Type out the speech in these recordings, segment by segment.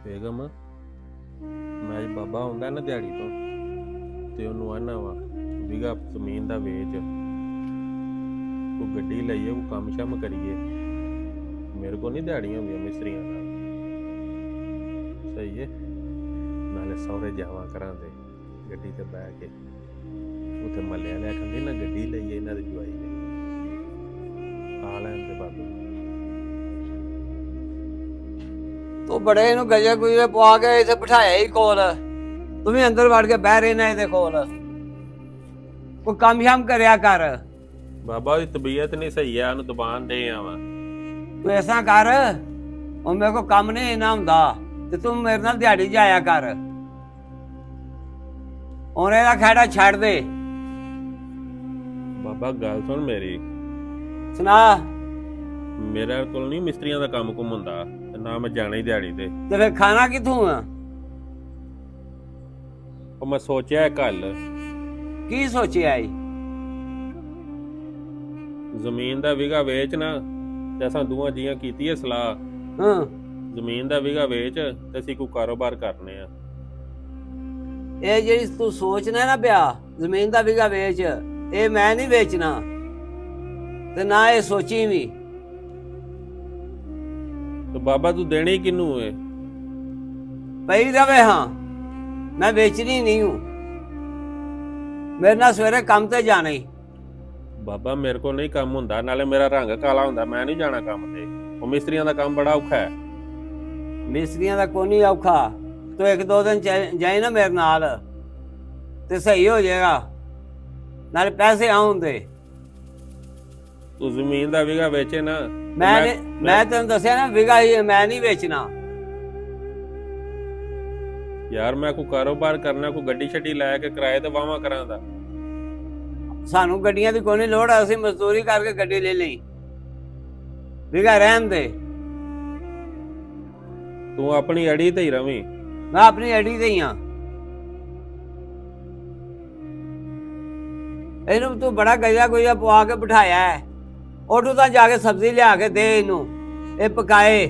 ਬੇਗਮ ਮੈਂ ਅੱਜ ਬਾਬਾ ਆਉਂਦਾ ਨਾ ਦਿਹਾੜੀ ਤੋਂ ਤੇ ਉਹਨੂੰ ਆਨਾ ਵਾ ਵਿਗਾ ਜ਼ਮੀਨ ਦਾ ਵੇਚ ਕੋਈ ਗੱਡੀ ਲਈਏ ਕੋਈ ਕੰਮ ਸ਼ਮ ਕਰੀਏ। ਮੇਰੇ ਕੋਲ ਨਹੀਂ ਦਿਹਾੜੀਆਂ ਹੁੰਦੀਆਂ ਮਿਸਤਰੀਆਂ ਨਾਲ। ਸਹੀ ਹੈ, ਨਾਲੇ ਸਹੁਰੇ ਜਾਵਾਂ ਕਰਾਂ ਦੇ ਗੱਡੀ ਤੇ ਬਹਿ ਕੇ ਉੱਥੇ ਮੱਲਿਆਂ ਲੈ ਕਹਿੰਦੇ ਨਾ ਗੱਡੀ ਲਈਏ ਇਹਨਾਂ ਦੀ ਜਵਾਈ ਨੇ ਆ ਲੈਣ ਤੇ ਬਾਬੂ। ਤੂੰ ਬੜੇ ਇਹਨੂੰ ਗਜੇ ਗੁਜਰੇ ਪਵਾ ਕੇ ਇੱਥੇ ਬਿਠਾਇਆ ਹੀ ਕੋਲ, ਤੂੰ ਵੀ ਅੰਦਰ ਵੜ ਕੇ ਬਹਿ ਰਹਿਣਾ ਇਹਦੇ ਕੋਲ। ਕੋਈ ਕੰਮ ਸ਼ਾਮ ਕਰਿਆ ਕਰ। ਬਾਬਾ ਦੀ ਤਬੀਅਤ ਨਹੀਂ ਸਹੀ ਆ, ਉਹਨੂੰ ਦੁਕਾਨ ਦੇ ਆਵਾਂ। ਤੂੰ ਐਸਾ ਕਰ, ਉਹ ਮੇਰੇ ਕੋਲ ਕੰਮ ਨਹੀਂ ਇੰਨਾ ਹੁੰਦਾ ਤੇ ਤੂੰ ਮੇਰੇ ਨਾਲ ਦਿਹਾੜੀ ਜਾਇਆ ਕਰ। ਹੁਣ ਇਹਦਾ ਖਹਿੜਾ ਛੱਡ ਦੇ। ਬਾਬਾ ਗੱਲ ਸੁਣ ਮੇਰੀ, ਸੁਣਾ। ਮੇਰੇ ਕੋਲ ਨਹੀਂ ਮਿਸਤਰੀਆਂ ਦਾ ਕੰਮ ਕੁਮ ਹੁੰਦਾ ਤੇ ਨਾ ਮੈਂ ਜਾਣਾ ਹੀ ਦਿਹਾੜੀ ਤੇ ਫਿਰ ਖਾਣਾ ਕਿੱਥੋਂ ਆ? ਉਹ ਮੈਂ ਸੋਚਿਆ ਕੱਲ ਕੀ ਸੋਚਿਆ ਈ? ਜ਼ਮੀਨ ਦਾ ਵਿਗਾ ਵੇਚ ਨਾ ਤੇ ਅਸਾਂ ਦੋਵਾਂ ਜੀਆਂ ਕੀਤੀ ਹੈ ਸਲਾਹ। ਹਾਂ, ਜ਼ਮੀਨ ਦਾ ਵਿਗਾ ਵੇਚ ਤੇ ਅਸੀਂ ਕੋਈ ਕਾਰੋਬਾਰ ਕਰਨੇ ਆ। ਇਹ ਜਿਹੜੀ ਤੂੰ ਸੋਚਣਾ ਨਾ ਪਿਆ ਜ਼ਮੀਨ ਦਾ ਵਿਗਾ ਵੇਚ, ਇਹ ਮੈਂ ਨਹੀਂ ਵੇਚਣਾ ਤੇ ਨਾ ਇਹ ਸੋਚੀ ਵੀ। ਤੇ ਬਾਬਾ ਤੂੰ ਦੇਣੀ ਕਿਹਨੂੰ ਏ? ਪਈ ਰਵੇ। ਹਾਂ, ਮੈਂ ਵੇਚਣੀ ਨਹੀਂ ਹੂੰ। ਮੇਰੇ ਨਾਲ ਸਵੇਰੇ ਕੰਮ ਤੇ ਜਾਣਾ ਹੀ। ਬਾਬਾ ਮੇਰੇ ਕੋਲ ਨਹੀਂ ਕੰਮ ਹੁੰਦਾ, ਨਾਲੇ ਮੇਰਾ ਰੰਗ ਕਾਲਾ ਹੁੰਦਾ, ਮੈਂ ਨਹੀਂ ਜਾਣਾ ਕੰਮ ਤੇ। ਉਹ ਮਿਸਤਰੀਆਂ ਦਾ ਕੰਮ ਬੜਾ ਔਖਾ ਹੈ। ਮਿਸਤਰੀਆਂ ਦਾ ਕੋਈ ਨਹੀਂ ਔਖਾ, ਤੂੰ ਇੱਕ ਦੋ ਦਿਨ ਜਾਏ ਨਾ ਮੇਰੇ ਨਾਲ ਤੇ ਸਹੀ ਹੋ ਜਾਏਗਾ, ਨਾਲੇ ਪੈਸੇ ਆਉਂਦੇ। ਤੂੰ ਜ਼ਮੀਨ ਦਾ ਵਿਗਾ ਵੇਚੇ ਨਾ। ਮੈਂ ਤੈਨੂੰ ਦੱਸਿਆ ਨਾ ਵਿਗਾ ਹੀ ਮੈਂ ਨਹੀਂ ਵੇਚਣਾ। ਯਾਰ ਮੈਂ ਕੋਈ ਕਾਰੋਬਾਰ ਕਰਨਾ, ਕੋਈ ਗੱਡੀ ਛੱਡੀ ਲੈ ਕੇ ਕਿਰਾਏ ਤੇ ਵਾਹਵਾ ਕਰਾਂ ਦਾ। ਸਾਨੂੰ ਗੱਡੀਆਂ ਦੀ ਕੋਈ ਨਹੀਂ ਲੋੜ, ਅਸੀਂ ਮਜ਼ਦੂਰੀ ਕਰਕੇ ਗੱਡੀ ਲੈ ਲਈ। ਵਿਗਾ ਰਹਿਣ ਦੇ, ਤੂੰ ਆਪਣੀ ਅੜੀ ਤੇ ਹੀ ਰਵੀਂ। ਮੈਂ ਆਪਣੀ ਅੜੀ ਤੇ ਹੀ ਹਾਂ। ਇਹਨੂੰ ਤੂੰ ਬੜਾ ਗਜਾ ਗੁਜਾ ਪਵਾ ਕੇ ਬਿਠਾਇਆ ਹੈ। ਉਹਨੂੰ ਤਾਂ ਜਾ ਕੇ ਸਬਜ਼ੀ ਲਿਆ ਕੇ ਦੇ ਇਹਨੂੰ, ਇਹ ਪਕਾਏ,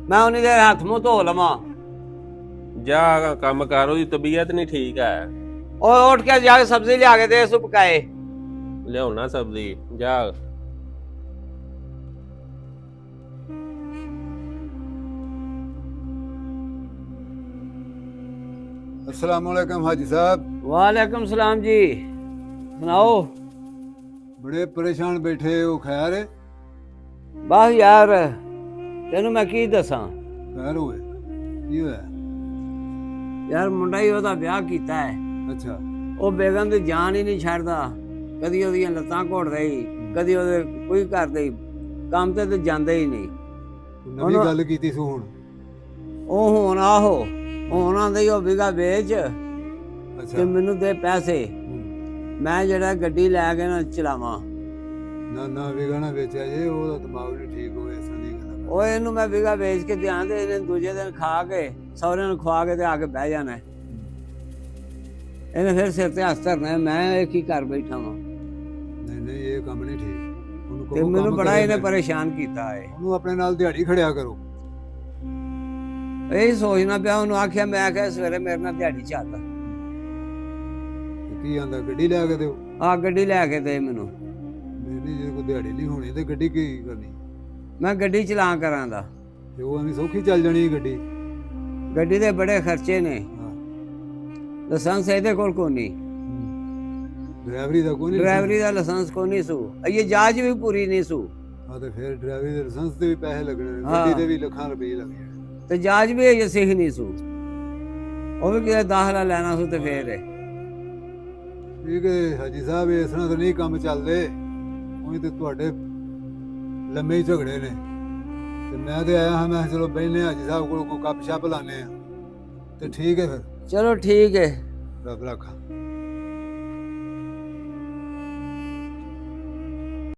ਮੈਂ ਉਹਨੀ ਦੇ ਹੱਥ ਮੂੰਹ ਧੋ ਲਵਾਂ। ਜਾ ਕੰਮ ਕਰ, ਉਹਦੀ ਤਬੀਅਤ ਨਹੀਂ ਠੀਕ ਹੈ। ਉਹ ਉੱਠ ਕੇ ਜਾ ਕੇ ਸਬਜ਼ੀ ਲਿਆ ਕੇ ਦੇ, ਇਸ ਨੂੰ ਪਕਾਏ। ਲਿਆਉਣਾ ਸਬਜ਼ੀ ਜਾ। अस्सलाम वालेकुम हाजी साहब। वालेकुम सलाम जी, सुनाओ। बड़े परेशान बैठे हो, खैर है? बस यार तेनू मैं की दसा। खैर होए की होया? यार मुंडा ही ओदा ब्याह कीता है। अच्छा। ਉਹ ਬੇਗਮ ਦੀ ਜਾਨ ਹੀ ਨਹੀਂ ਛੱਡਦਾ। ਕਦੀ ਉਹਦੀਆਂ ਲੱਤਾਂ ਘੋਟਦਾ ਹੀ, ਕਦੀ ਉਹਦੇ ਕੋਈ ਕਰਦਾ ਹੀ, ਕੰਮ ਤੇ ਜਾਂਦਾ ਹੀ ਨਹੀਂ। ਨਵੀਂ ਗੱਲ ਕੀਤੀ ਸੂ ਹੁਣ? ਉਹ ਹੁਣ ਆਹੋ ਹੁਣ ਆਂਦਾ ਹੀ ਉਹ ਵਿਗਾ ਵੇਚ ਅੱਛਾ ਤੇ ਮੈਨੂੰ ਦੇ ਪੈਸੇ, ਮੈਂ ਜਿਹੜਾ ਗੱਡੀ ਲੈ ਕੇ ਨਾ ਚਲਾਵਾਂ। ਨਾ ਨਾ ਵਿਗਣਾ ਵੇਚਿਆ ਜੇ, ਉਹਦਾ ਦਿਮਾਗ ਨਹੀਂ ਠੀਕ ਹੋਇਆ ਇਸ ਦੀ ਗੱਲ। ਉਹ ਇਹਨੂੰ ਮੈਂ ਵਿਗਾ ਵੇਚ ਕੇ ਧਿਆਨ ਦੇ, ਇਹਨੇ ਦੂਜੇ ਦਿਨ ਖਾ ਕੇ ਸਹੁਰਿਆਂ ਨੂੰ ਖਵਾ ਕੇ ਤੇ ਆ ਕੇ ਬਹਿ ਜਾਣਾ। ਇਹਨੇ ਫਿਰ ਸਿਰ ਤੇ ਹੱਥ ਧਰਨਾ, ਮੈਂ ਇਹ ਕੀ ਕਰ ਬੈਠਾ ਵਾਂ। ਨਹੀਂ ਨਹੀਂ ਇਹ ਕੰਮ ਨਹੀਂ ਠੀਕ। ਉਹਨੂੰ ਤੇ ਮੈਨੂੰ ਬੜਾ ਇਹਨੇ ਪਰੇਸ਼ਾਨ ਕੀਤਾ ਹੈ। ਉਹਨੂੰ ਆਪਣੇ ਨਾਲ ਦਿਹਾੜੀ ਖੜਿਆ ਕਰੋ। ਇਹ ਸੋਚਣਾ ਪਿਆ, ਉਹਨੂੰ ਆਖਿਆ, ਮੈਂ ਆਖਿਆ ਸਵੇਰੇ ਮੇਰੇ ਨਾਲ ਦਿਹਾੜੀ ਚੱਲ। ਕੀ ਆਂਦਾ ਗੱਡੀ ਲੈ ਕੇ ਦਿਓ? ਆ ਗੱਡੀ ਲੈ ਕੇ ਦੇ ਮੈਨੂੰ। ਨਹੀਂ ਜੇ ਕੋਈ ਦਿਹਾੜੀ ਨਹੀਂ ਹੋਣੀ ਤੇ ਗੱਡੀ ਕੀ ਕਰਨੀ? ਮੈਂ ਗੱਡੀ ਚਲਾ ਕਰਾਂ ਦਾ। ਤੇ ਉਹ ਐਵੇਂ ਸੌਖੀ ਚੱਲ ਜਾਣੀ ਗੱਡੀ? ਗੱਡੀ ਦੇ ਬੜੇ ਖਰਚੇ ਨੇ, ਹਾਂ। ਲਾਇਸੈਂਸ ਇਹਦੇ ਕੋਲ ਕੋਈ ਨਹੀਂ। ਡਰਾਈਵਰੀ ਦਾ ਕੋਈ ਨਹੀਂ? ਡਰਾਈਵਰੀ ਦਾ ਲਾਇਸੈਂਸ ਕੋਈ ਨਹੀਂ ਸੂ, ਇਹ ਜਾਂਚ ਵੀ ਪੂਰੀ ਨਹੀਂ ਸੂ। ਹਾਂ ਤੇ ਫਿਰ ਡਰਾਈਵਰੀ ਦੇ ਲਾਇਸੈਂਸ ਤੇ ਵੀ ਪੈਸੇ ਲੱਗਣੇ, ਗੱਡੀ ਦੇ ਵੀ ਲੱਖਾਂ ਰੁਪਏ ਲੱਗ ਜਾਣੇ। ਤੇ ਜਾਂਚ ਵੀ ਇਹ ਸਿੱਖ ਨਹੀਂ ਸੂ, ਉਹ ਵੀ ਕਿਤੇ ਦਾਖਲਾ ਲੈਣਾ ਸੂ ਤੇ ਫੇਰ। ਠੀਕ ਹੈ ਹਾਜੀ ਸਾਹਿਬ, ਇਸ ਤਰ੍ਹਾਂ ਤਾਂ ਨਹੀਂ ਕੰਮ ਚੱਲਦੇ। ਉਹੀ ਤੇ ਤੁਹਾਡੇ ਲੰਮੇ ਹੀ ਝਗੜੇ ਨੇ ਤੇ ਮੈਂ ਤੇ ਆਇਆ ਹਾਂ, ਮੈਂ ਚਲੋ ਬਹਿਨੇ ਹਾਜੀ ਸਾਹਿਬ ਕੋਲ ਕੋਈ ਕੱਪ ਛੱਪ ਲਾਣੇ ਆ ਤੇ ਠੀਕ ਹੈ ਫਿਰ। ਚਲੋ ਠੀਕ ਹੈ। ਰੱਬ ਰੱਖਾ।